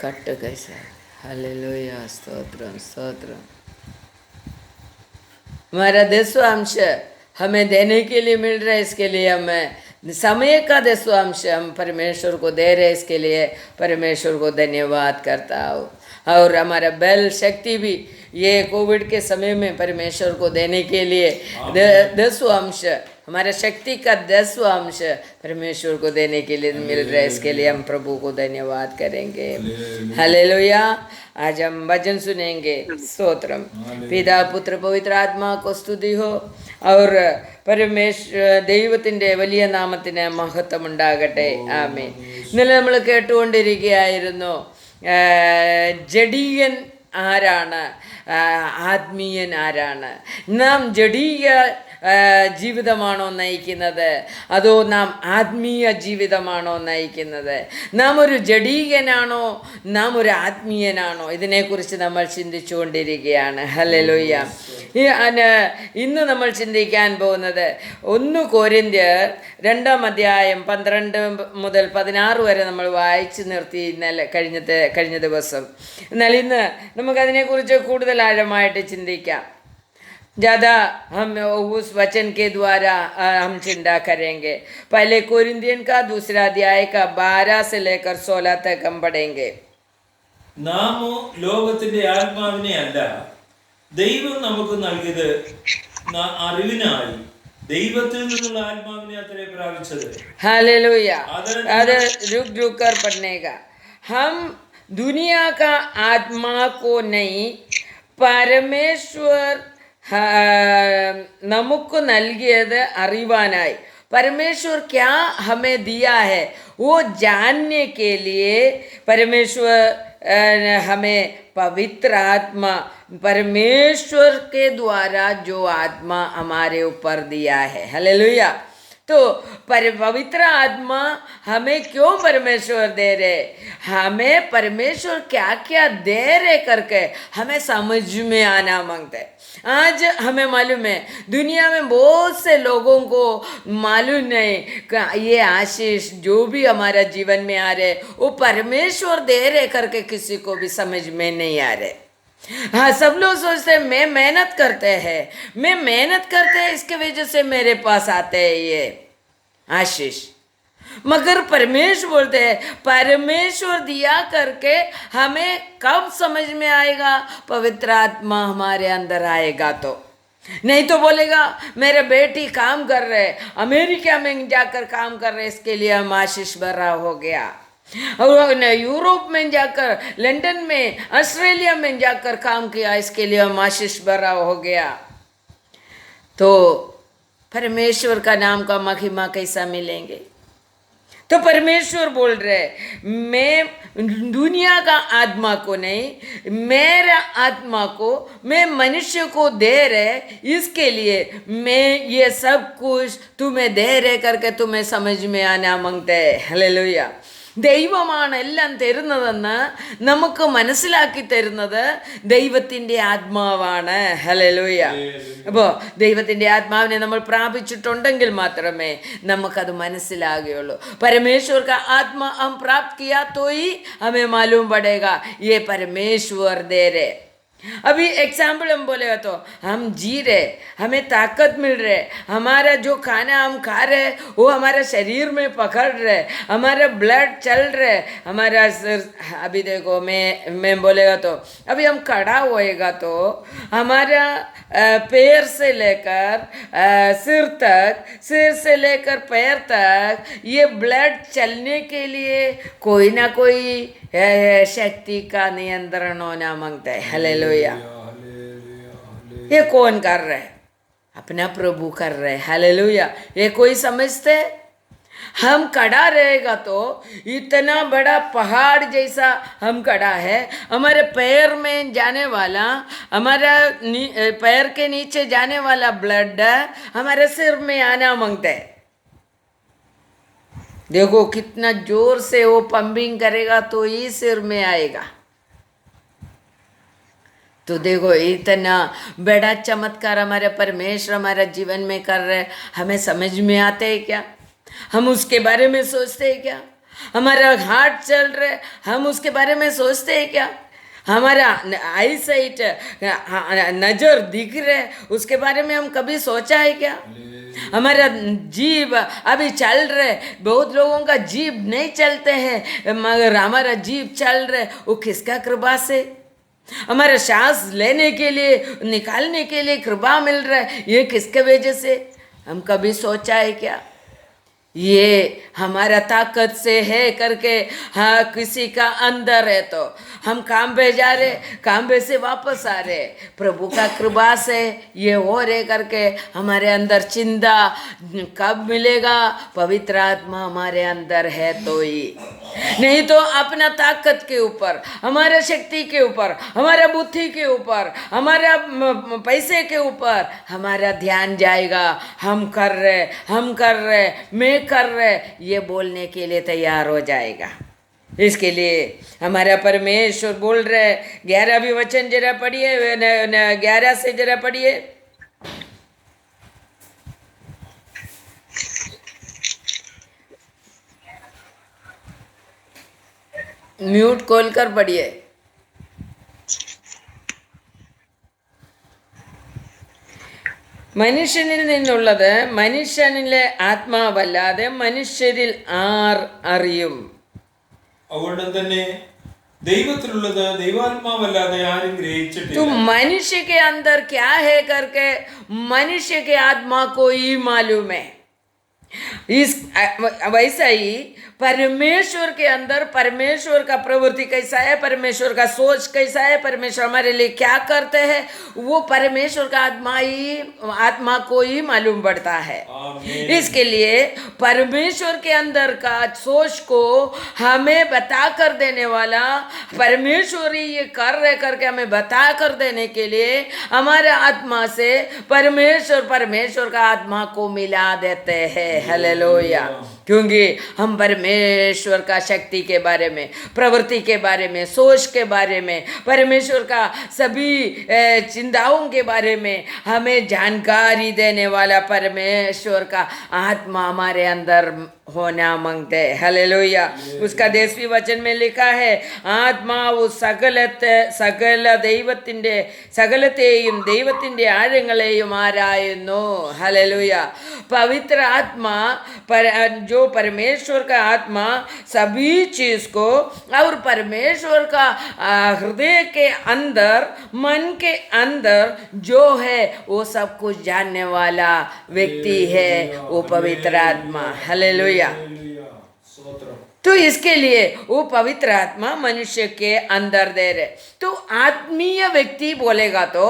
Cut कैसा है। Hallelujah, stotram stotram. हमारा दसवांश हमें देने के लिए मिल रहा है, इसके लिए हमें समय का दसवांश हम परमेश्वर को दे रहे, इसके लिए परमेश्वर को धन्यवाद करता हूँ। और हमारा बल शक्ति भी ये कोविड के समय में परमेश्वर को देने के लिए दसवांश, हमारा शक्ति का दसवांश परमेश्वर को देने के लिए मिल रहा है, इसके लिए हम प्रभु को धन्यवाद करेंगे। हालेलुया। आज हम भजन सुनेंगे। स्तोत्रम। പിതാ പുത്ര പവിത്ര ആത്മാക്ക് സ്തുതി ഹോ. और ദൈവത്തിൻ്റെ വലിയ നാമത്തിന് മഹത്വം ഉണ്ടാകട്ടെ. ആമേൻ. ഇന്നലെ നമ്മൾ കേട്ടുകൊണ്ടിരിക്കുകയായിരുന്നു ജഡീയൻ ആരാണ്, ആത്മീയൻ ആരാണ്. നാം ജഡീയ ജീവിതമാണോ നയിക്കുന്നത്, അതോ നാം ആത്മീയ ജീവിതമാണോ നയിക്കുന്നത്? നാം ഒരു ജഡീയനാണോ, നാം ഒരു ആത്മീയനാണോ? ഇതിനെക്കുറിച്ച് നമ്മൾ ചിന്തിച്ചുകൊണ്ടിരിക്കുകയാണ്. ഹല്ലേലൂയ. ഇന്ന് നമ്മൾ ചിന്തിക്കാൻ പോകുന്നത് 1 കൊരിന്ത്യർ 2-ാം അധ്യായം 12 മുതൽ 16 വരെ നമ്മൾ വായിച്ചു നിർത്തി ഇന്നലെ കഴിഞ്ഞ ദിവസം. എന്നാൽ ഇന്ന് നമുക്കതിനെക്കുറിച്ച് കൂടുതൽ ആഴമായിട്ട് ചിന്തിക്കാം. ज़्यादा हम उस वचन के द्वारा हम चिंता करेंगे. पहले कोरिंथियन का 2 अध्याय का 12 से लेकर 16 तक हम पढ़ेंगे. നാമോ ലോകത്തിന്റെ ആത്മാവിനെ അല്ല, ദൈവം നമുക്ക് നൽകിയത് അറിവിനായി ദൈവത്തിൽ നിന്നുള്ള ആത്മാവിനെ അത്രേ പ്രാപിച്ചത്. हालेलुया. अरे रुक कर पढ़ने का. हम दुनिया का आत्मा को नहीं, परमेश्वर നമുക്ക് നൽകിയത് അറിവാനായി. परमेश्वर क्या हमें दिया है वो जानने के लिए परमेश्वर हमें पवित्र आत्मा, परमेश्वर के द्वारा जो आत्मा हमारे ऊपर दिया है. हालेलुया. तो पवित्र आत्मा हमें क्यों परमेश्वर दे रहे, हमें परमेश्वर क्या क्या दे रहे करके हमें समझ में आना मांगते हैं. आज हमें मालूम है दुनिया में बहुत से लोगों को मालूम नहीं कि ये आशीष जो भी हमारा जीवन में आ रहे वो परमेश्वर दे रहे करके किसी को भी समझ में नहीं आ रहे. हाँ, सब लोग सोचते हैं मैं मेहनत करते हैं, इसके वजह से मेरे पास आते हैं ये आशीष. मगर परमेश्वर बोलते हैं परमेश्वर दिया करके हमें कब समझ में आएगा, पवित्र आत्मा हमारे अंदर आएगा तो. नहीं तो बोलेगा मेरे बेटी काम कर रहे, अमेरिका में जाकर काम कर रहे, इसके लिए हम आशीष भरा हो गया. और यूरोप में जाकर, लंदन में, ऑस्ट्रेलिया में जाकर काम किया, इसके लिए हम आशीष भरा हो गया. तो परमेश्वर का नाम का महिमा कैसा मिलेंगे? तो परमेश्वर बोल रहे मैं दुनिया का आत्मा को नहीं, मेरा आत्मा को मैं मनुष्य को दे रहे, इसके लिए मैं ये सब कुछ तुम्हें दे रहे करके तुम्हें समझ में आना मांगते हैं. हालेलुया. ദൈവമാണ് എല്ലാം തരുന്നതെന്ന് നമുക്ക് മനസ്സിലാക്കി തരുന്നത് ദൈവത്തിൻ്റെ ആത്മാവാണ്. ഹല്ലേലൂയ. അപ്പോൾ ദൈവത്തിൻ്റെ ആത്മാവിനെ നമ്മൾ പ്രാപിച്ചിട്ടുണ്ടെങ്കിൽ മാത്രമേ നമുക്കത് മനസ്സിലാകുകയുള്ളൂ. परमेश्वर का आत्मा हम प्राप्त किया तो ही हमें मालूम पड़ेगा ये परमेश्वर दे रहे. अभी एग्जाम्पल हम बोले तो हम जी रहे, हमें ताकत मिल रहे, हमारा जो खाना हम खा रहे वो हमारा शरीर में पकड़ रहे, हमारा ब्लड चल रहे, हमारा सिर. अभी देखो मैं बोलेगा तो अभी हम खड़ा होएगा तो हमारा पैर से लेकर सिर तक, सिर से लेकर पैर तक ये ब्लड चलने के लिए कोई ना कोई शक्ति का नियंत्रण होना मांगता है. हालेलुया. ये कौन कर रहा है? अपना प्रभु कर रहे. हालेलुया. ये कोई समझते? हम खड़ा रहेगा तो इतना बड़ा पहाड़ जैसा हम खड़ा है, हमारे पैर में जाने वाला, हमारा पैर के नीचे जाने वाला ब्लड हमारे सिर में आना मांगता है. देखो कितना जोर से वो पंपिंग करेगा तो ही सिर में आएगा. तो देखो इतना बड़ा चमत्कार हमारे परमेश्वर हमारा जीवन में कर रहे, हमें समझ में आते हैं क्या? हम उसके बारे में सोचते हैं क्या? हमारा हार्ट चल रहा है, हम उसके बारे में सोचते हैं क्या? हमारा आई साइट, नजर दिख रहा है, उसके बारे में हम कभी सोचा है क्या? हमारा जीभ अभी चल रहा है, बहुत लोगों का जीभ नहीं चलते हैं, मगर हमारा जीभ चल रहा है, वो किसका कृपा से? हमारा सांस लेने के लिए, निकालने के लिए कृपा मिल रहा है, ये किसके वजह से? हम कभी सोचा है क्या? ये हमारा ताकत से है करके, हाँ, किसी का अंदर है तो हम काम पे जा रहे, काम पे से वापस आ रहे, प्रभु का कृपा से ये हो रहे करके हमारे अंदर चिंता कब मिलेगा? पवित्र आत्मा हमारे अंदर है तो ही, नहीं तो अपना ताकत के ऊपर, हमारा शक्ति के ऊपर, हमारा बुद्धि के ऊपर, हमारा पैसे के ऊपर हमारा ध्यान जाएगा। हम कर रहे, मैं कर रहे, ये बोलने के लिए तैयार हो जाएगा। इसके लिए हमारा परमेश्वर बोल रहे, 11वीं वचन जरा पढ़िए, 11 से जरा पढ़िए। म्यूट खोल कर पढ़िए। മനുഷ്യനിൽ നിന്നുള്ളത് മനുഷ്യനിലെ ആത്മാവല്ലാതെ മനുഷ്യരിൽ ആർ അറിയും? അതുകൊണ്ട് തന്നെ ദൈവത്തിലുള്ളത് ദൈവാത്മാവല്ലാതെ ആരും ഗ്രഹിച്ചിട്ടില്ല. तो मनुष्य के अंदर क्या है करके मनुष्य के आत्मा को ही मालूम है। इस वैसा ही परमेश्वर के अंदर परमेश्वर का प्रवृत्ति कैसा है, परमेश्वर का सोच कैसा है, परमेश्वर हमारे लिए क्या करते हैं, वो परमेश्वर का आत्मा को ही मालूम पड़ता है। इसके लिए परमेश्वर के अंदर का सोच को हमें बता कर देने वाला परमेश्वर ही ये कर रहे करके हमें बता कर देने के लिए हमारे आत्मा से परमेश्वर का आत्मा को मिला देते हैं। हालेलुया। क्योंकि हम परमेश्वर का शक्ति के बारे में, प्रवृत्ति के बारे में, सोच के बारे में, परमेश्वर का सभी चिंताओं के बारे में हमें जानकारी देने वाला परमेश्वर का आत्मा हमारे अंदर होना मांगते हैं। हालेलुया। उसका 10वीं वचन में लिखा है, ആത്മാവ് സകല സകലത്തെയും ദൈവത്തിൻ്റെ ആഴങ്ങളെയും ആരായുന്നു. हालेलुया। पवित्र आत्मा जो परमेश्वर का आत्मा सभी चीज को और परमेश्वर का हृदय के अंदर, मन के अंदर जो है वो सब कुछ जानने वाला व्यक्ति है, वो पवित्र आत्मा। हालेलुया। तो इसके लिए वो पवित्र आत्मा मनुष्य के अंदर दे रहे। तो आत्मीय व्यक्ति बोलेगा तो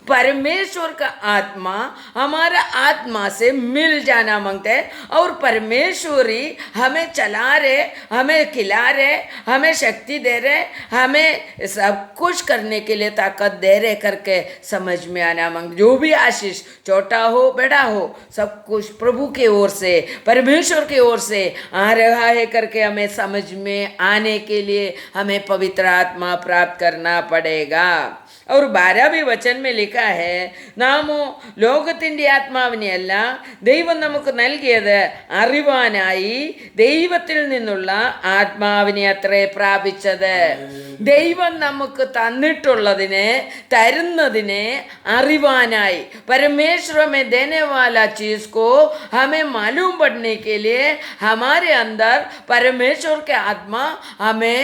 परमेश्वर का आत्मा हमारा आत्मा से मिल जाना मांगते हैं, और परमेश्वर ही हमें चला रहे, हमें खिला रहे, हमें शक्ति दे रहे, हमें सब कुछ करने के लिए ताकत दे रहे करके समझ में आना मांगते। जो भी आशीष, छोटा हो बड़ा हो, सब कुछ प्रभु के ओर से, परमेश्वर की ओर से आ रहा है करके हमें समझ में आने के लिए हमें पवित्र आत्मा प्राप्त करना पड़ेगा। और 12वीं वचन में लिखा है, നാമോ ലോകത്തിൻ്റെ ആത്മാവിനെയല്ല ദൈവം നമുക്ക് നൽകിയത് അറിവാനായി ദൈവത്തിൽ നിന്നുള്ള ആത്മാവിനെ അത്രേ പ്രാപിച്ചത്. ദൈവം നമുക്ക് തന്നിട്ടുള്ളതിനെ, തരുന്നതിനെ അറിവാനായി, परमेश्वर में देने वाला चीज को हमें मालूम पड़ने के लिए हमारे अंदर परमेश्वर के आत्मा हमें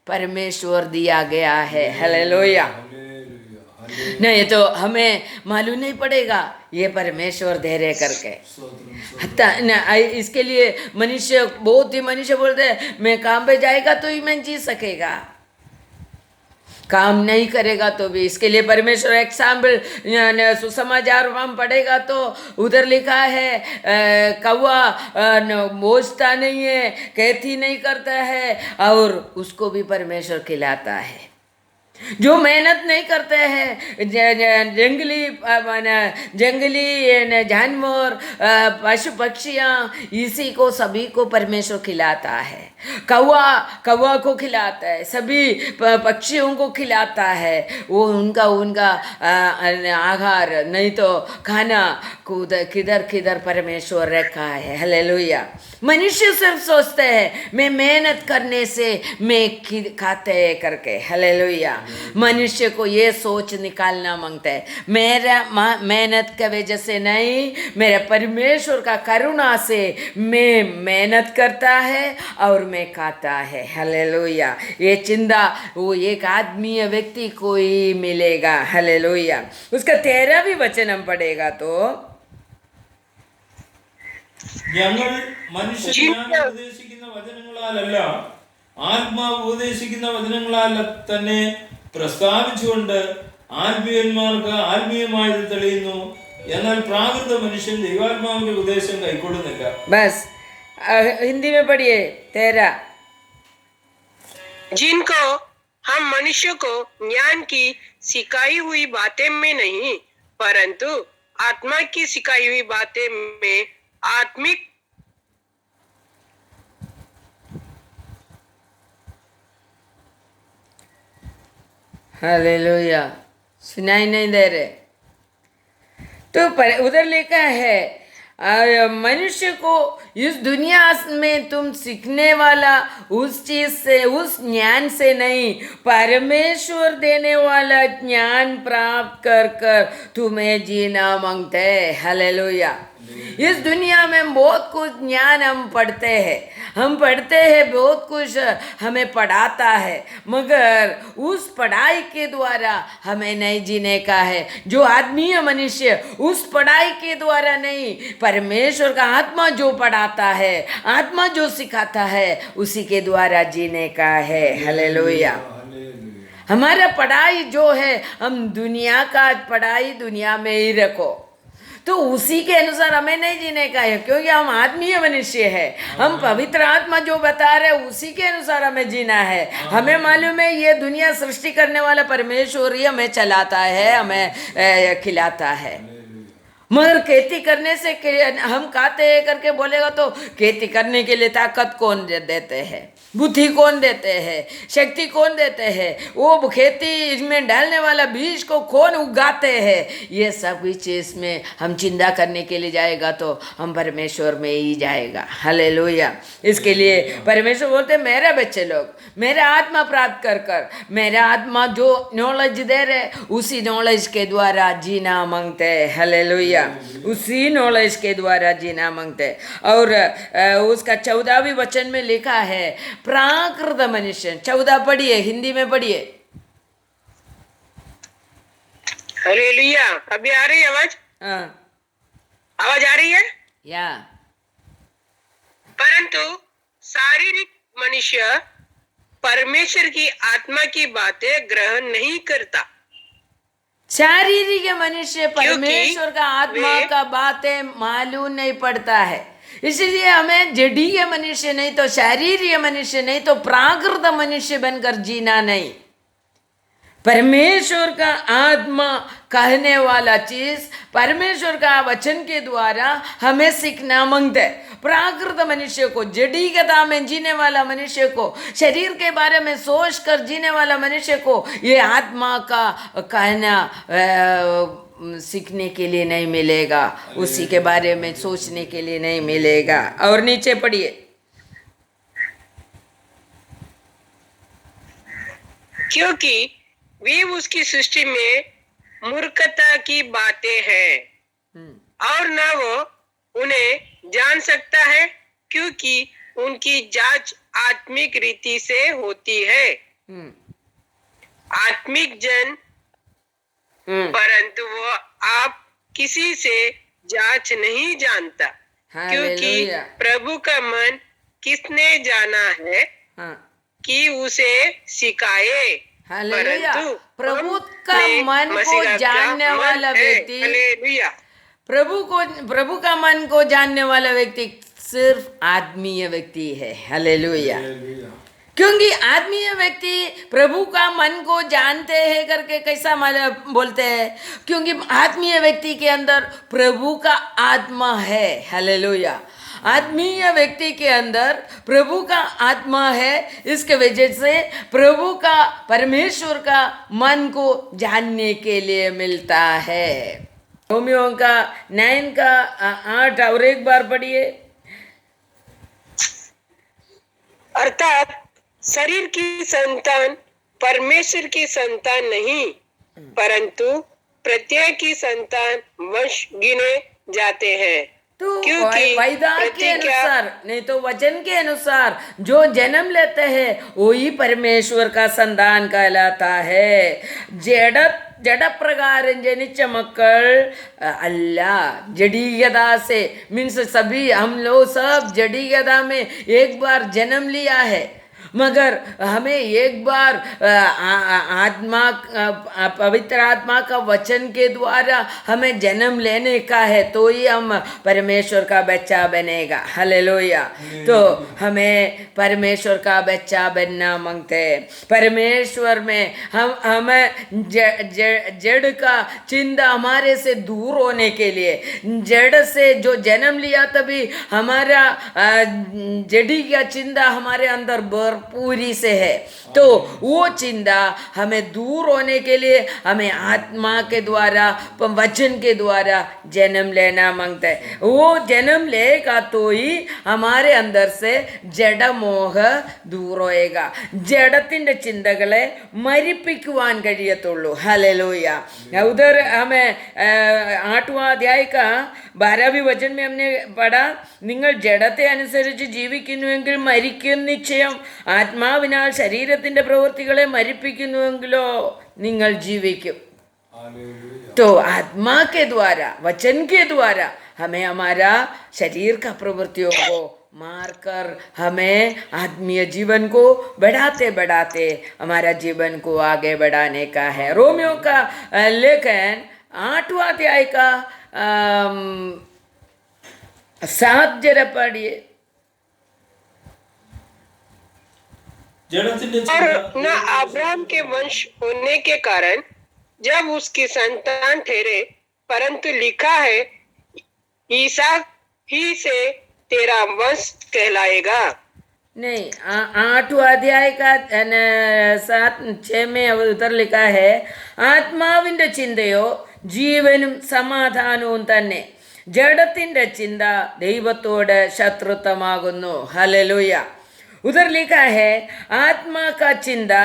परमेश्वर दिया गया है। हालेलुया। नहीं तो हमें मालूम नहीं पड़ेगा ये परमेश्वर दे रहे करके। इसके लिए बहुत ही मनुष्य बोलते हैं, मैं काम पे जाएगा तो ही मैं जी सकेगा, काम नहीं करेगा तो भी। इसके लिए परमेश्वर एग्जाम्पल सुसमाचार हम पढ़ेगा तो उधर लिखा है, कौवा बोझता नहीं है, खेती नहीं करता है, और उसको भी परमेश्वर खिलाता है। जो मेहनत नहीं करते हैं, जंगली जानवर, पशु पक्षियाँ, इसी को सभी को परमेश्वर खिलाता है। कौवा को खिलाता है, सभी पक्षियों को खिलाता है। वो उनका आहार नहीं तो खाना किधर किधर परमेश्वर रखा है। हालेलुया। मनुष्य सिर्फ सोचते हैं मैं मेहनत करने से मैं खाते करके। हालेलुया। मनुष्य को ये सोच निकालना मांगता है, मेरा मेहनत की वजह से नहीं, मेरे परमेश्वर का करुणा से मैं मेहनत करता है और मैं खाता है। हालेलुया। ये चिंता वो एक आत्मीय व्यक्ति को ही मिलेगा। हालेलुया। उसका 13वीं वचन हम पढ़ेगा तो ഞങ്ങൾ മനുഷ്യജ്ഞാനം ഉപദേശിക്കുന്ന വചനങ്ങളാലല്ല, ആത്മാവ് ഉപദേശിക്കുന്ന വചനങ്ങളാൽ തന്നെ പ്രസ്താവിച്ചുകൊണ്ട് ആത്മീയന്മാർക്ക് ആത്മീയമായത് തെളിയുന്നു. എന്നാൽ പ്രാകൃത മനുഷ്യൻ ദൈവാത്മാവിന്റെ ഉപദേശം കൈക്കൊള്ളുന്നില്ല. बस हिंदी में पढ़िए 13। जिनको हम मनुष्य को ज्ञान की सिखाई हुई बातें में नहीं, परंतु आत्मा की सिखाई हुई बातें में आत्मिक हालेलुया। सुनाई नहीं दे रहे तो उधर लिखा है मनुष्य को इस दुनिया में तुम सीखने वाला उस चीज से, उस ज्ञान से नहीं, परमेश्वर देने वाला ज्ञान प्राप्त कर कर तुम्हें जीना मांगते हैं। हालेलुया। इस दुनिया में बहुत कुछ ज्ञान हम पढ़ते हैं, बहुत कुछ हमें पढ़ाता है, मगर उस पढ़ाई के द्वारा हमें नहीं जीने का है। जो आत्मीय मनुष्य उस पढ़ाई के द्वारा नहीं, परमेश्वर का आत्मा जो पढ़ाता है, आत्मा जो सिखाता है, उसी के द्वारा जीने का है। हालेलुया। हमारा पढ़ाई जो है, हम दुनिया का पढ़ाई दुनिया में ही रखो, तो उसी के अनुसार हमें नहीं जीने का है, क्योंकि हम आत्मीय मनुष्य है। हम पवित्र आत्मा जो बता रहे उसी के अनुसार हमें जीना है। हमें मालूम है ये दुनिया सृष्टि करने वाला परमेश्वर ही हमें चलाता है, हमें खिलाता है। मगर खेती करने से हम खाते हैं करके बोलेगा तो खेती करने के लिए ताकत कौन देते हैं, बुद्धि कौन देते हैं, शक्ति कौन देते हैं, वो खेती इसमें डालने वाला बीज को कौन उगाते हैं, ये सब चीज़ में हम चिंता करने के लिए जाएगा तो हम परमेश्वर में ही जाएगा। हालेलुया। इसके लिए परमेश्वर बोलते हैं मेरे बच्चे लोग मेरा आत्मा प्राप्त कर कर, मेरा आत्मा जो नॉलेज दे रहे उसी नॉलेज के द्वारा जीना मांगते हैं। हालेलुया। उसी नॉलेज के द्वारा जीना मांगते हैं। और उसका 14वीं वचन में लिखा है प्राकृत मनुष्य। 14 पढ़िए, हिंदी में पढ़िए। हालेलुया। अभी आ रही है आवाज? हाँ, आवाज आ रही है? या परंतु शारीरिक मनुष्य परमेश्वर की आत्मा की बातें ग्रहण नहीं करता, शारीरिक मनुष्य परमेश्वर का आत्मा का बातें मालूम नहीं पड़ता है। इसलिए हमें जड़ीय मनुष्य नहीं तो शारीरिक मनुष्य नहीं तो प्राकृत मनुष्य बनकर जीना नहीं। परमेश्वर का आत्मा कहने वाला चीज परमेश्वर का वचन के द्वारा हमें सीखना मांगते। प्राकृत मनुष्य को, जड़ीगता में जीने वाला मनुष्य को, शरीर के बारे में सोच कर जीने वाला मनुष्य को ये आत्मा का कहना सीखने के लिए नहीं मिलेगा, उसी के बारे में सोचने के लिए नहीं मिलेगा। और नीचे पढ़िए। क्योंकि वे उसकी सृष्टि में मूर्खता की बातें हैं और न वो उन्हें जान सकता है, क्योंकि उनकी जांच आत्मिक रीति से होती है। आत्मिक जन परंतु वो आप किसी से जांच नहीं जानता, क्योंकि प्रभु का मन किसने जाना है कि उसे सिखाए। हालेलुया। प्रभु का मन को जानने वाला व्यक्ति, प्रभु का मन को जानने वाला व्यक्ति सिर्फ आत्मीय व्यक्ति है। हालेलुया। क्योंकि आत्मीय व्यक्ति प्रभु का मन को जानते हैं करके कैसा बोलते हैं? क्योंकि आत्मीय व्यक्ति के अंदर प्रभु का आत्मा है। हालेलुया। आत्मीय व्यक्ति के अंदर प्रभु का आत्मा है, इसके वजह से प्रभु का, परमेश्वर का मन को जानने के लिए मिलता है। रोमियो का 9 का 8 और एक बार पढ़िए। अर्थात शरीर की संतान परमेश्वर की संतान नहीं, परंतु प्रत्येक की संतान वंश गिने जाते हैं। तो वेदा के अनुसार, नहीं तो वचन के अनुसार जो जन्म लेते हैं वही परमेश्वर का संतान कहलाता है। ജഡപ്രകാരം ജനിച്ച മക്കൾ അല്ല, जड़ीयता से मीन्स सभी हम लोग सब जड़ीयता में एक बार जन्म लिया है, मगर हमें एक बार आत्मा, पवित्र आत्मा का वचन के द्वारा हमें जन्म लेने का है, तो ही हम परमेश्वर का बच्चा बनेगा। हालेलुया। तो हमें परमेश्वर का बच्चा बनना मांगते हैं। परमेश्वर में हमें जड़ का चिंता हमारे से दूर होने के लिए, जड़ से जो जन्म लिया तभी हमारा जड़ी का चिंता हमारे अंदर पूरी से है, तो वो चिंता हमें दूर होने के लिए हमें आत्मा के द्वारा, वचन के द्वारा जन्म लेना मांगता है। वो जन्म लेगा तो ही हमारे अंदर से जड़ मोह दूर होएगा, जड़ത്തിന്റെ ചിന്തകളെ മരിപ്പിക്കുവാൻ കഴിയത്തുള്ളൂ। हालेलुया। उधर हमें 8वां अध्याय का 12वीं वचन में हमने पढ़ा, നിങ്ങൾ ജഡത്തെ അനുസരിച്ച് ജീവിക്കുന്നുവെങ്കിൽ മരിക്കും നിശ്ചയം, ആത്മാവിനാൽ ശരീരത്തിന്റെ പ്രവൃത്തികളെ മരിപ്പിക്കുന്നുവെങ്കിലോ നിങ്ങൾ ജീവിക്കും। तो आत्मा के द्वारा, वचन के द्वारा हमें हमारा शरीर का प्रवृत्तियों को मारकर हमें आत्मीय जीवन को बढ़ाते बढ़ाते हमारा जीवन को आगे बढ़ाने का है। रोमियो का लेखन 8वां अध्याय का 7 जरा पढ़िए। और न अब्राहम के वंश होने के कारण जब उसकी संतान ठहरे, परंतु लिखा है ईसाक ही से तेरा वंश कहलाएगा। नहीं, 8वां अध्याय का 7-6 में उधर लिखा है, ആത്മാവിന്റെ ചിന്തയോ ജീവനും സമാധാനവും തന്നെ, ജഡത്തിന്റെ ചിന്ത ദൈവത്തോട് ശത്രുത്വമാകുന്നു। ഹല്ലേലൂയ। उधर लिखा है आत्मा का चिंता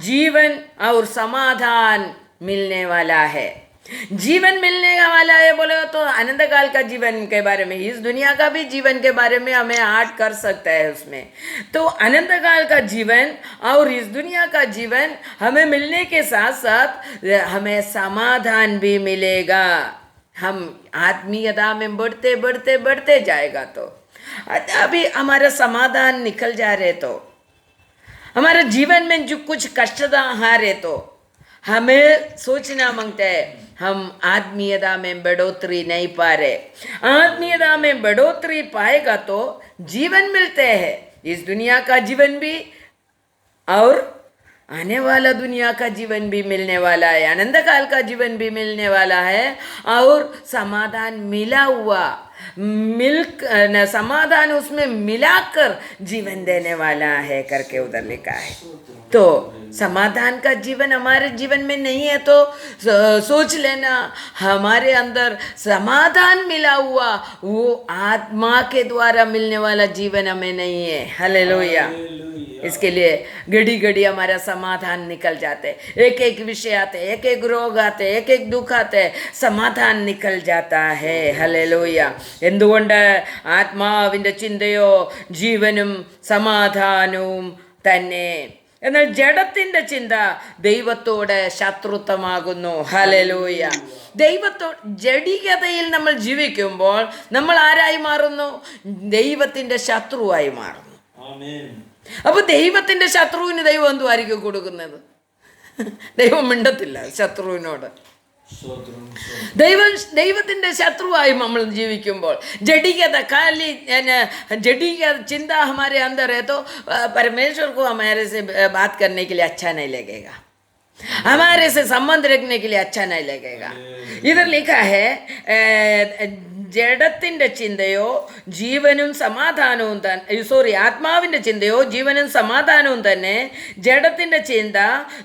जीवन और समाधान मिलने वाला है। जीवन मिलने वाला है बोले तो अनंत काल का जीवन के बारे में, इस दुनिया का भी जीवन के बारे में हमें ऐड कर सकता है उसमें। तो अनंत काल का जीवन और इस दुनिया का जीवन हमें मिलने के साथ साथ हमें समाधान भी मिलेगा। हम आत्मीयता में बढ़ते बढ़ते बढ़ते जाएगा, तो अभी हमारा समाधान निकल जा रहे, तो हमारे जीवन में जो कुछ कष्टता आ रहे, तो हमें सोचना मांगता है हम आत्मीयता में बढ़ोतरी नहीं पा रहे। आत्मीयता में बढ़ोतरी पाएगा तो जीवन मिलते हैं, इस दुनिया का जीवन भी और आने वाला दुनिया का जीवन भी मिलने वाला है, अनंत काल का जीवन भी मिलने वाला है, और समाधान मिला हुआ समाधान उसमें मिलाकर जीवन देने वाला है करके उधर लिखा है। तो समाधान का जीवन हमारे जीवन में नहीं है, तो सोच लेना हमारे अंदर समाधान मिला हुआ वो आत्मा के द्वारा मिलने वाला जीवन हमें नहीं है। हालेलुया। इसके लिए घड़ी घड़ी हमारा समाधान निकल जाते, एक एक विषय आते, एक एक रोग आते, एक एक दुख आते, समाधान निकल जाता है। ഹല്ലേലൂയ। എന്തുകൊണ്ട്? ആത്മാവിൻ്റെ ചിന്തയോ ജീവനും സമാധാനവും തന്നെ, എന്നാൽ ജഡത്തിൻ്റെ ചിന്ത ദൈവത്തോട് ശത്രുത്വമാകുന്നു. ഹല്ലേലൂയ. ജഡീകതയിൽ നമ്മൾ ജീവിക്കുമ്പോൾ നമ്മൾ ആരായി മാറുന്നു? ദൈവത്തിൻ്റെ ശത്രുവായി മാറുന്നു. അപ്പോൾ ദൈവത്തിൻ്റെ ശത്രുവിന് ദൈവം എന്തുമായിരിക്കും കൊടുക്കുന്നത്? ദൈവം മിണ്ടത്തില്ല ശത്രുവിനോട്. ദൈവത്തിൻ്റെ ശത്രുവായി നമ്മൾ ജീവിക്കുമ്പോൾ जड़ीगत खाली जड़ीगत चिंता हमारे अंदर है तो परमेश्वर को हमारे से बात करने के लिए अच्छा नहीं लगेगा, हमारे से संबंध रखने के लिए अच्छा नहीं लगेगा. इधर लिखा है ജഡത്തിൻ്റെ ചിന്തയോ ജീവനും സമാധാനവും ആത്മാവിൻ്റെ ചിന്തയോ ജീവനും സമാധാനവും തന്നെ, ജഡത്തിൻ്റെ ചിന്ത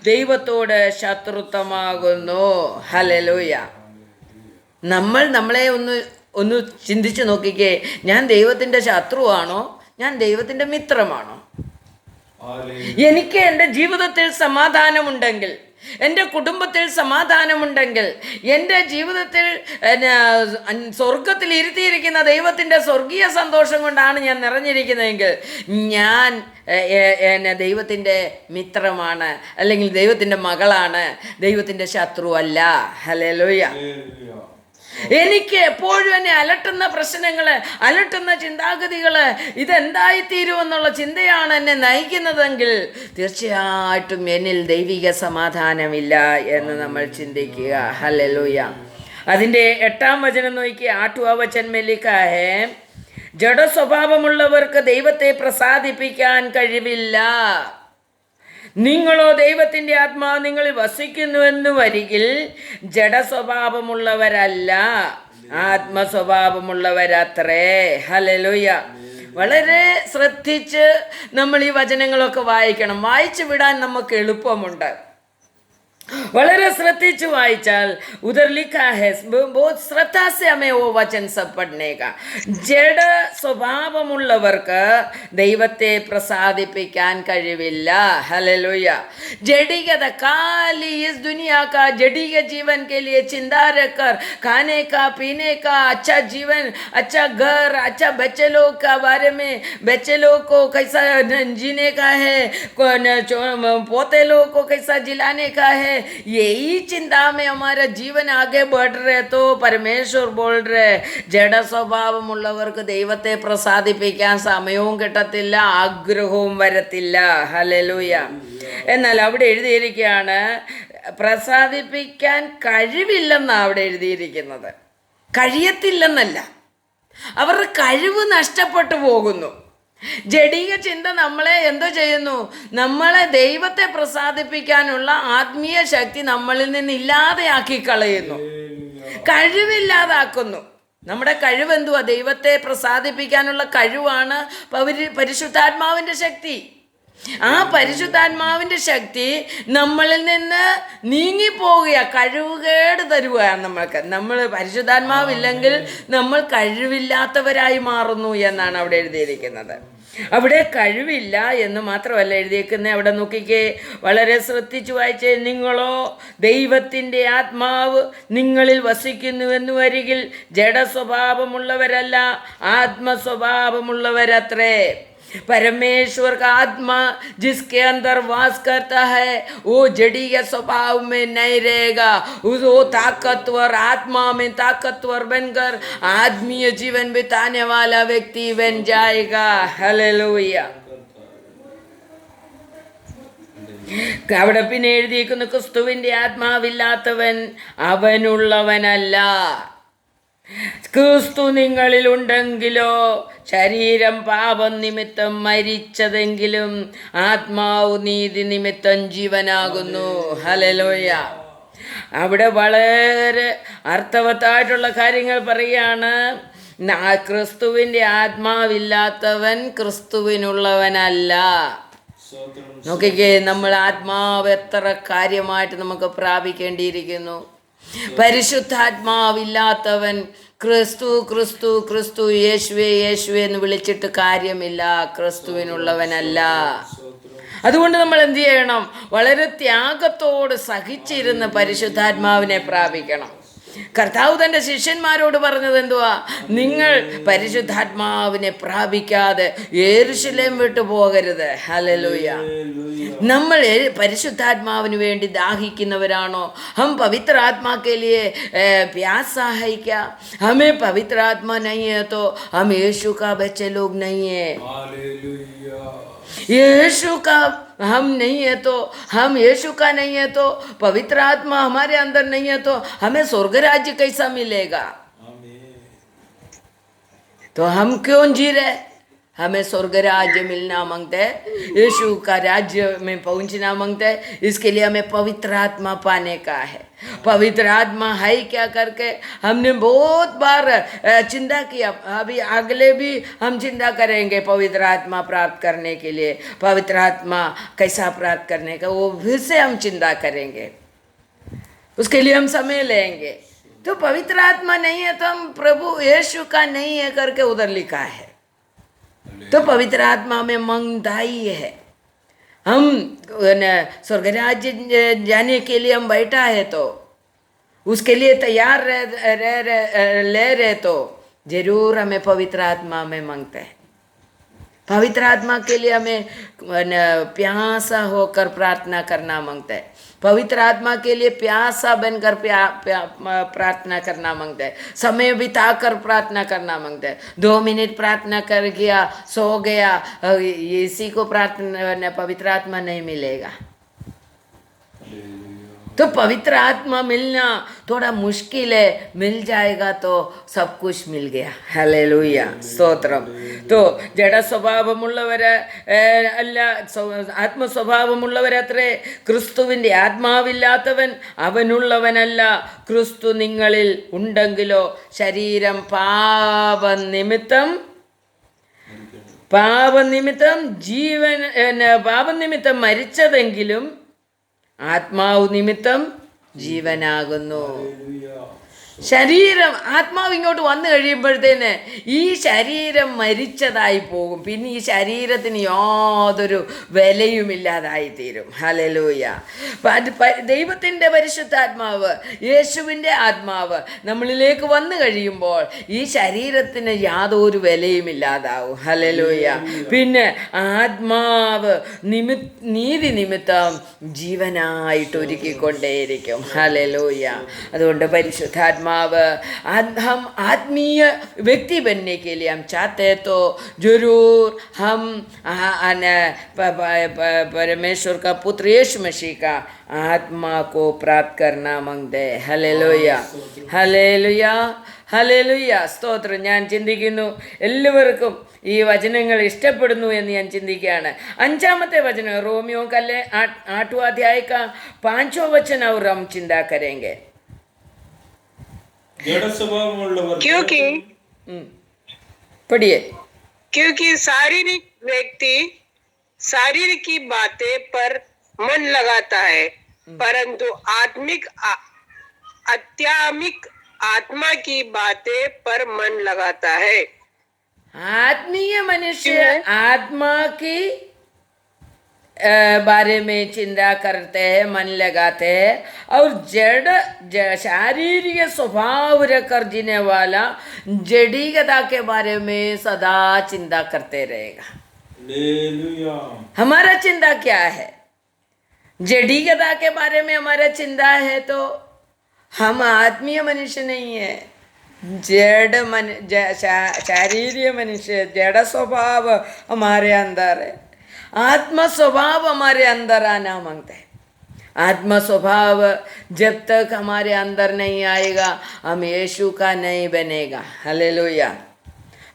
ദൈവത്തോട് ശത്രുത്വമാകുന്നു. ഹല്ലേലൂയ. നമ്മളെ ഒന്ന് ചിന്തിച്ചു നോക്കിക്കേ, ഞാൻ ദൈവത്തിൻ്റെ ശത്രുവാണോ, ഞാൻ ദൈവത്തിൻ്റെ മിത്രമാണോ? എനിക്ക് എൻ്റെ ജീവിതത്തിൽ സമാധാനമുണ്ടെങ്കിൽ, എൻ്റെ കുടുംബത്തിൽ സമാധാനമുണ്ടെങ്കിൽ, എൻ്റെ ജീവിതത്തിൽ സ്വർഗത്തിൽ ഇരുത്തിയിരിക്കുന്ന ദൈവത്തിൻ്റെ സ്വർഗീയ സന്തോഷം കൊണ്ടാണ് ഞാൻ നിറഞ്ഞിരിക്കുന്നതെങ്കിൽ, ഞാൻ ദൈവത്തിൻ്റെ മിത്രമാണ്, അല്ലെങ്കിൽ ദൈവത്തിൻ്റെ മകളാണ്, ദൈവത്തിൻ്റെ ശത്രുവല്ല. ഹല്ലേലൂയ. എനിക്ക് എപ്പോഴും എന്നെ അലട്ടുന്ന പ്രശ്നങ്ങൾ, അലട്ടുന്ന ചിന്താഗതികൾ, ഇതെന്തായിത്തീരുമെന്നുള്ള ചിന്തയാണ് എന്നെ നയിക്കുന്നതെങ്കിൽ തീർച്ചയായിട്ടും എന്നിൽ ദൈവിക സമാധാനമില്ല എന്ന് നമ്മൾ ചിന്തിക്കുക. ഹല്ലേലൂയ. അതിൻ്റെ 8-ാം വചനം നോക്കി. 8വാं वचन में लिखा है, ജഡ സ്വഭാവമുള്ളവർക്ക് ദൈവത്തെ പ്രസാദിപ്പിക്കാൻ കഴിവില്ല. നിങ്ങളോ ദൈവത്തിൻ്റെ ആത്മാവ് നിങ്ങളിൽ വസിക്കുന്നുവെന്ന് വരികിൽ ജഡസ്വഭാവമുള്ളവരല്ല, ആത്മസ്വഭാവമുള്ളവരത്രേ. ഹല്ലേലൂയ. വളരെ ശ്രദ്ധിച്ച് നമ്മൾ ഈ വചനങ്ങളൊക്കെ വായിക്കണം. വായിച്ചു വിടാൻ നമുക്ക് എളുപ്പമുണ്ട്. വളരെ ശ്രദ്ധിച്ചു വായിച്ചാൽ ഉദർ ലിഖാ ഹെ, बहुत ശ്രദ്ധ से हमें वो वचन सब पढ़ने का. ജഡ സ്വഭാവമുള്ളവർക്ക് ദൈവത്തെ പ്രസാദിപ്പിക്കാൻ കഴിവില്ല. ഹല്ലേലൂയ. जड़ीगत खाली इस दुनिया का जड़ीग जीवन के लिए चिंता रखकर खाने का, पीने का, अच्छा जीवन, अच्छा घर, अच्छा बच्चे लोग का बारे में, बच्चे लोग को कैसा जीने का है, पोते लोग को कैसा जिलाने का है, यही चिंता में हमारा जीवन आगे बढ़ रहे तो परमेश्वर बोल रहे ജഡ സ്വഭാവമുള്ളവർക്ക് ദൈവത്തെ പ്രസാദിപ്പിക്കാൻ സമയവും കിട്ടത്തില്ല, ആഗ്രഹവും വരത്തില്ല. ഹല്ലേലൂയ. എന്നാൽ അവിടെ എഴുതിയിരിക്കുകയാണ് പ്രസാദിപ്പിക്കാൻ കഴിവില്ലെന്നാണ് അവിടെ എഴുതിയിരിക്കുന്നത്. കഴിയത്തില്ലെന്നല്ല, അവരുടെ കഴിവ് നഷ്ടപ്പെട്ടു പോകുന്നു. ജഡീക ചിന്ത നമ്മളെ എന്തോ ചെയ്യുന്നു? നമ്മളെ ദൈവത്തെ പ്രസാദിപ്പിക്കാനുള്ള ആത്മീയ ശക്തി നമ്മളിൽ നിന്ന് ഇല്ലാതെയാക്കി കളയുന്നു, കഴിവില്ലാതാക്കുന്നു. നമ്മുടെ കഴിവ് എന്തുവാ? ദൈവത്തെ പ്രസാദിപ്പിക്കാനുള്ള കഴിവാണ് പരിശുദ്ധാത്മാവിൻ്റെ ശക്തി. ആ പരിശുദ്ധാത്മാവിൻ്റെ ശക്തി നമ്മളിൽ നിന്ന് നീങ്ങിപ്പോവുക, കഴിവുകേട് തരുകയാണ് നമ്മൾക്ക്. നമ്മൾ പരിശുദ്ധാത്മാവില്ലെങ്കിൽ നമ്മൾ കഴിവില്ലാത്തവരായി മാറുന്നു എന്നാണ് അവിടെ എഴുതിയിരിക്കുന്നത്. അവിടെ കഴിവില്ല എന്ന് മാത്രമല്ല എഴുതിയിരിക്കുന്നത്. അവിടെ നോക്കിക്കേ, വളരെ ശ്രദ്ധിച്ചു വായിച്ചേ. നിങ്ങളോ ദൈവത്തിൻ്റെ ആത്മാവ് നിങ്ങളിൽ വസിക്കുന്നുവെന്ന് വരികിൽ ജഡസ്വഭാവമുള്ളവരല്ല, ആത്മസ്വഭാവമുള്ളവരത്രേ. परमेश्वर का आत्मा जिसके अंदर वास करता है वो जड़ी के स्वभाव में नहीं रहेगा, वो ताकतवर आत्मा में ताकतवर बनकर आत्मीय जीवन बिताने वाला व्यक्ति बन जाएगा. ഹല്ലേലൂയ. അവിടെ പിന്നെ എഴുതിയിരിക്കുന്നു, ക്രിസ്തുവിൻ്റെ ആത്മാവില്ലാത്തവൻ അവനുള്ളവനല്ല. ക്രിസ്തു നിങ്ങളിലുണ്ടെങ്കിലോ ശരീരം പാപം നിമിത്തം മരിച്ചതെങ്കിലും ആത്മാവ് നീതി നിമിത്തം ജീവനാകുന്നു. ഹല്ലേലൂയ. അവിടെ വളരെ അർത്ഥവത്തായിട്ടുള്ള കാര്യങ്ങൾ പറയുകയാണ്. ക്രിസ്തുവിൻ്റെ ആത്മാവില്ലാത്തവൻ ക്രിസ്തുവിനുള്ളവനല്ല. നോക്കിക്കേ, നമ്മൾ ആത്മാവ് എത്ര കാര്യമായിട്ട് നമുക്ക് പ്രാപിക്കേണ്ടിയിരിക്കുന്നു. പരിശുദ്ധാത്മാവില്ലാത്തവൻ ക്രിസ്തു ക്രിസ്തു ക്രിസ്തു യേശുവേ യേശുവേ എന്ന് വിളിച്ചിട്ട് കാര്യമില്ല, ക്രിസ്തുവിനുള്ളവനല്ല. അതുകൊണ്ട് നമ്മൾ എന്ത് ചെയ്യണം? വളരെ ത്യാഗത്തോട് സഹിച്ചിരുന്ന് പരിശുദ്ധാത്മാവിനെ പ്രാപിക്കണം. കർത്താവ് തൻ്റെ ശിഷ്യന്മാരോട് പറഞ്ഞത് എന്തുവാ? നിങ്ങൾ പരിശുദ്ധാത്മാവിനെ പ്രാപിക്കാതെ യെരൂശലേം വിട്ടു പോകരുത്. ഹല്ലേലൂയ. നമ്മൾ പരിശുദ്ധാത്മാവിന് വേണ്ടി ദാഹിക്കുന്നവരാണോ? ഹം പവിത്ര ആത്മാ के लिए प्यासा है क्या? हमें पवित्र आत्मा नहीं है तो हम यीशु का बच्चे लोग नहीं है. यीशु का हम नहीं है तो, हम यीशु का नहीं है तो, पवित्र आत्मा हमारे अंदर नहीं है तो हमें स्वर्ग राज्य कैसा मिलेगा? तो हम क्यों जी रहे? हमें स्वर्ग राज्य मिलना मांगते हैं, यीशु का राज्य में पहुंचना मांगते हैं। इसके लिए हमें पवित्र आत्मा पाने का है। पवित्र आत्मा है क्या करके हमने बहुत बार चिंता किया। अभी अगले भी हम चिंता करेंगे पवित्र आत्मा प्राप्त करने के लिए। पवित्र आत्मा कैसा प्राप्त करने का वो फिर से हम चिंता करेंगे, उसके लिए हम समय लेंगे। तो पवित्र आत्मा नहीं है तो हम प्रभु यीशु का नहीं है करके उधर लिखा है। तो पवित्र आत्मा में मंगदाई है। हम स्वर्ग राज्य जाने के लिए हम बैठा है तो उसके लिए तैयार ले रहे तो जरूर हमें पवित्र आत्मा में मांगते हैं। पवित्र आत्मा के लिए हमें प्यासा होकर प्रार्थना करना मांगते हैं। पवित्र आत्मा के लिए प्यासा बनकर प्रार्थना करना मांगते हैं। समय बिताकर प्रार्थना करना मांगते हैं। 2 मिनट प्रार्थना कर गया, सो गया, इसी को प्रार्थना पवित्र आत्मा नहीं मिलेगा। तो पवित्र आत्मा मिलना थोड़ा मुश्किल है, मिल जाएगा तो सब कुछ मिल गया। हालेलुया, स्तोत्रम। तो जड़ സ്വഭാവമുള്ളവര് അല്ല, ആത്മസ്വഭാവമുള്ളവരത്രേ, ക്രിസ്തുവിൻ്റെ ആത്മാവില്ലാത്തവൻ അവനുള്ളവനല്ല. ക്രിസ്തു നിങ്ങളിൽ ഉണ്ടെങ്കിലോ ശരീരം പാപനിമിത്തം മരിച്ചതെങ്കിലും ആത്മാവ് നിമിത്തം ജീവനാകുന്നു. ശരീരം, ആത്മാവ് ഇങ്ങോട്ട് വന്നു കഴിയുമ്പോഴത്തേന് ഈ ശരീരം മരിച്ചതായി പോകും. പിന്നെ ഈ ശരീരത്തിന് യാതൊരു വിലയുമില്ലാതായി തീരും. ഹല്ലേലൂയ. ദൈവത്തിൻ്റെ പരിശുദ്ധാത്മാവ്, യേശുവിൻ്റെ ആത്മാവ് നമ്മളിലേക്ക് വന്നു കഴിയുമ്പോൾ ഈ ശരീരത്തിന് യാതൊരു വിലയുമില്ലാതാവും. ഹല്ലേലൂയ. പിന്നെ ആത്മാവ് നീതി നിമിത്തം ജീവനായിട്ട് ഒരുക്കിക്കൊണ്ടേയിരിക്കും. ഹല്ലേലൂയ. അതുകൊണ്ട് പരിശുദ്ധാത്മാവ്, हम आत्मीय व्यक्ति बनने के लिए हम चाहते हैं तो जरूर हम परमेश्वर का पुत्र यीशु मसीह का आत्मा को प्राप्त करना मांगते हैं. हालेलुया, हालेलुया, हालेलुയ, സ്തോത്രം. ഞാൻ ചിന്തിക്കുന്നു എല്ലാവർക്കും ഈ വചനങ്ങൾ ഇഷ്ടപ്പെടുന്നു എന്ന് ഞാൻ ചിന്തിക്കുകയാണ്. 5ാമത്തെ വചനം रोमियो का 8वां अध्याय का 5वां वचन और हम चिंता करेंगे. क्योंकि पढ़िए. क्योंकि शारीरिक व्यक्ति शारीरिक की बातें पर मन लगाता है, परंतु आत्मिक आत्मा की बातें पर मन लगाता है. आत्मीय मनुष्य आत्मा की बारे में चिंता करते हैं, मन लगाते हैं, और शारीरिक स्वभाव रखकर जीने वाला जड़ीगता के बारे में सदा चिंता करते रहेगा. हमारा चिंता क्या है? जड़ीगता के बारे में हमारा चिंता है तो हम आत्मीय मनुष्य नहीं है. शारीरिक मनुष्य, जड़ स्वभाव हमारे अंदर है. आत्मा स्वभाव हमारे अंदर आना मांगते हैं. आत्मा स्वभाव जब तक हमारे अंदर नहीं आएगा हम यीशु का नहीं बनेगा. हालेलुया.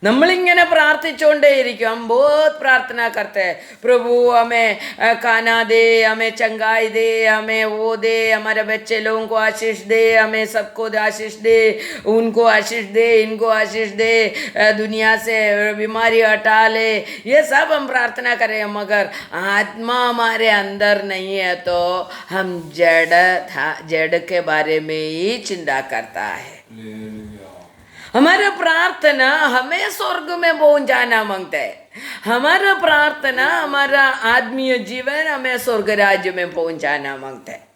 നമ്മളിങ്ങനെ പ്രാർത്ഥിച്ചുകൊണ്ടേയിരിക്കും. हम बहुत प्रार्थना करते हैं, प्रभु हमें खाना दे, हमें चंगाई दे, हमें वो दे, हमारे बच्चे लोगों को आशीष दे, हमें सबको आशीष दे, उनको आशीष दे, इनको आशीष दे, दुनिया से बीमारी हटा ले. ये सब हम प्रार्थना करें, मगर आत्मा हमारे अंदर नहीं है तो हम जड़ के बारे में ही चिंता करता है. हमारा प्रार्थना हमें स्वर्ग में पहुंचाना मांगता है. हमारा प्रार्थना, हमारा आत्मीय जीवन हमें स्वर्ग राज्य में पहुंचाना मांगता है.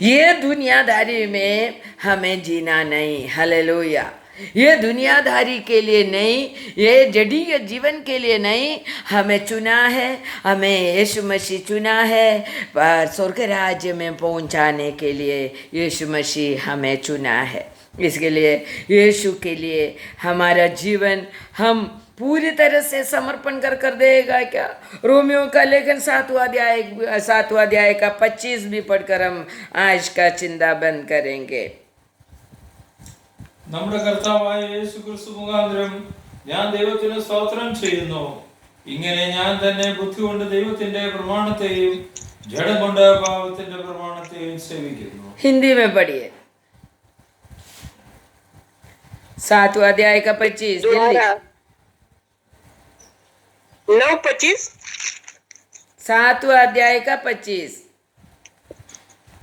ये दुनियादारी में हमें जीना नहीं. हालेलुया. ये दुनियादारी के लिए नहीं, ये जड़ीय जीवन के लिए नहीं. हमें चुना है, हमें यीशु मसीह चुना है. स्वर्ग राज्य में पहुंचाने के लिए यीशु मसीह हमें चुना है. इसके लिए यीशु के लिए हमारा जीवन हम पूरी तरह से समर्पण कर कर देगा क्या? रोमियो का लेखन 7वां अध्याय का 25 भी पढ़कर हम आज का चिंता बंद करेंगे. നമ്മുടെ കർത്താവായ യേശു ക്രിസ്തു മുഖാന്തരം ഞാൻ ദൈവത്തിന് സ്തോത്രം ചെയ്യുന്നു. ഇങ്ങനെ ഞാൻ തന്നെ ബുദ്ധി കൊണ്ട് ദൈവത്തിന്റെ പ്രമാണത്തെയും ജഡം കൊണ്ട് പാപത്തിന്റെ പ്രമാണത്തെയും സേവിക്കുന്നു. हिंदी में पढ़िए. 7वां अध्याय का 25 हिंदी. 9:25. 7वां अध्याय का 25.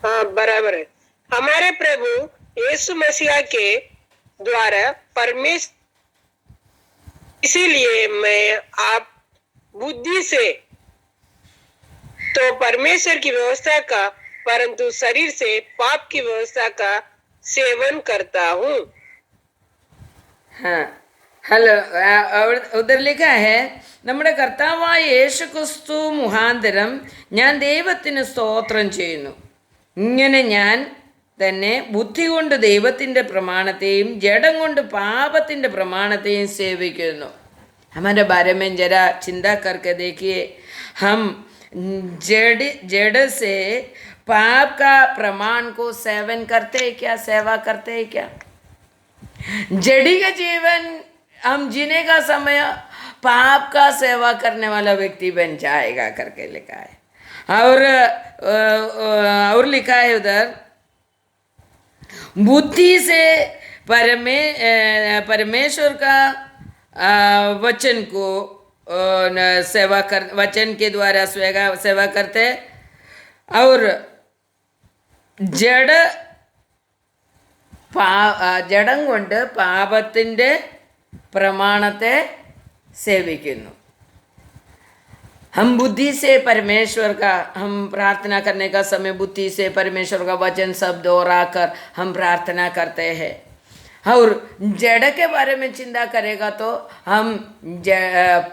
हाँ बराबर है. हमारे प्रभु यीशु मसीह के द्वारा परमेश्वर, इसीलिए मैं आप बुद्धि से तो परमेश्वर की व्यवस्था का, परंतु शरीर से पाप की व्यवस्था का सेवन करता हूँ. हाँ ഹലോ, ഉദർ ലിഖ ഹെ നമ്മുടെ കർത്താവായ യേശു ക്രിസ്തു മുഖാന്തരം ഞാൻ ദൈവത്തിന് സ്തോത്രം ചെയ്യുന്നു. ഇങ്ങനെ ഞാൻ തന്നെ ബുദ്ധി കൊണ്ട് ദൈവത്തിൻ്റെ പ്രമാണത്തെയും ജഡം കൊണ്ട് പാപത്തിൻ്റെ പ്രമാണത്തെയും സേവിക്കുന്നു. हमारे बारे में जरा चिंता करके देखिए. हम जड़ से पाप का प्रमाण को सेवन करते हैं क्या, सेवा करते हैं क्या? जड़ी का जीवन हम जीने का समय पाप का सेवा करने वाला व्यक्ति बन जाएगा करके लिखा है. और लिखा है उधर बुद्धि से परमेश्वर का वचन को सेवा कर, वचन के द्वारा सेवा करते और ജഡം കൊണ്ട് പാപത്തിൻ്റെ പ്രമാണത്തെ സേവിക്കുന്നു. हम बुद्धि से परमेश्वर का, हम प्रार्थना करने का समय बुद्धि से परमेश्वर का वचन सब दोहराकर हम प्रार्थना करते हैं. और जड़ के बारे में चिंता करेगा तो हम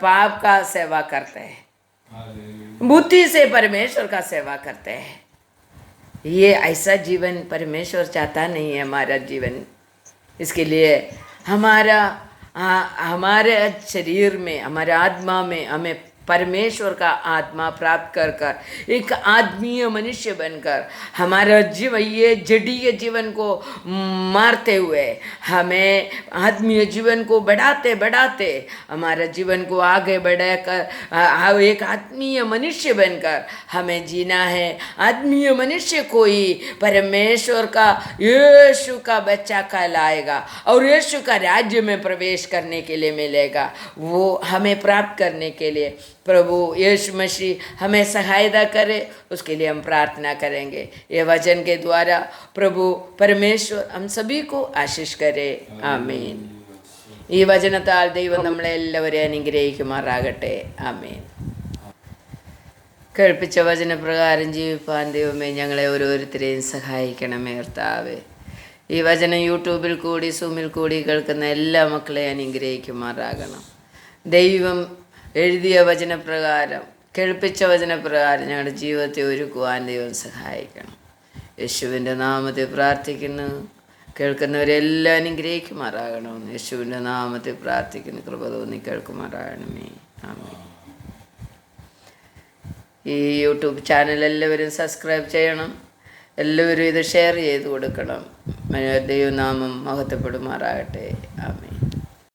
पाप का सेवा करते हैं, बुद्धि से परमेश्वर का सेवा करते हैं. ये ऐसा जीवन परमेश्वर चाहता नहीं है हमारा जीवन. इसके लिए हमारे शरीर में, हमारे आत्मा में हमें परमेश्वर का आत्मा प्राप्त कर कर एक आत्मीय मनुष्य बनकर हमारा ये जड़ीय जीवन को मारते हुए हमें आत्मीय जीवन को बढ़ाते बढ़ाते हमारा जीवन को आगे बढ़ाकर एक आत्मीय मनुष्य बनकर हमें जीना है. आत्मीय मनुष्य कोई परमेश्वर का यीशु का बच्चा कहलाएगा और यीशु का राज्य में प्रवेश करने के लिए मिलेगा. वो हमें प्राप्त करने के लिए प्रभु यीशु मसीह हमें सहायता करे, उसके लिए हम प्रार्थना करेंगे. ये वचन के द्वारा प्रभु परमेश्वर हम सभी को आशीष करे. आमीन. ഈ വചനത്താൽ ദൈവം നമ്മളെ എല്ലാവരെയും അനുഗ്രഹിക്കുമാറാകട്ടെ. ആമീൻ. കേൾപ്പിച്ച വചനപ്രകാരം ജീവിപ്പാൻ ദൈവമേ ഞങ്ങളെ ഓരോരുത്തരെയും സഹായിക്കണമേ കർത്താവേ. ഈ വചനം യൂട്യൂബിൽ കൂടി സൂമിൽ കൂടി കേൾക്കുന്ന എല്ലാ മക്കളെയും അനുഗ്രഹിക്കുമാറാകണം. ദൈവം എഴുതിയ വചനപ്രകാരം, കേൾപ്പിച്ച വചനപ്രകാരം ഞങ്ങളുടെ ജീവിതത്തെ ഒരുക്കുവാൻ ദൈവം സഹായിക്കണം. യേശുവിൻ്റെ നാമത്തിൽ പ്രാർത്ഥിക്കുന്നു. കേൾക്കുന്നവരെല്ലാം അനുഗ്രഹിക്കുമാറാകണം. യേശുവിൻ്റെ നാമത്തിൽ പ്രാർത്ഥിക്കുന്നു. കൃപ തോന്നി കേൾക്കുമാറാകണമേ. ആമേൻ. ഈ യൂട്യൂബ് ചാനൽ എല്ലാവരും സബ്സ്ക്രൈബ് ചെയ്യണം. എല്ലാവരും ഇത് ഷെയർ ചെയ്ത് കൊടുക്കണം. ദൈവനാമം മഹത്വപ്പെടുമാറാകട്ടെ. ആമേൻ.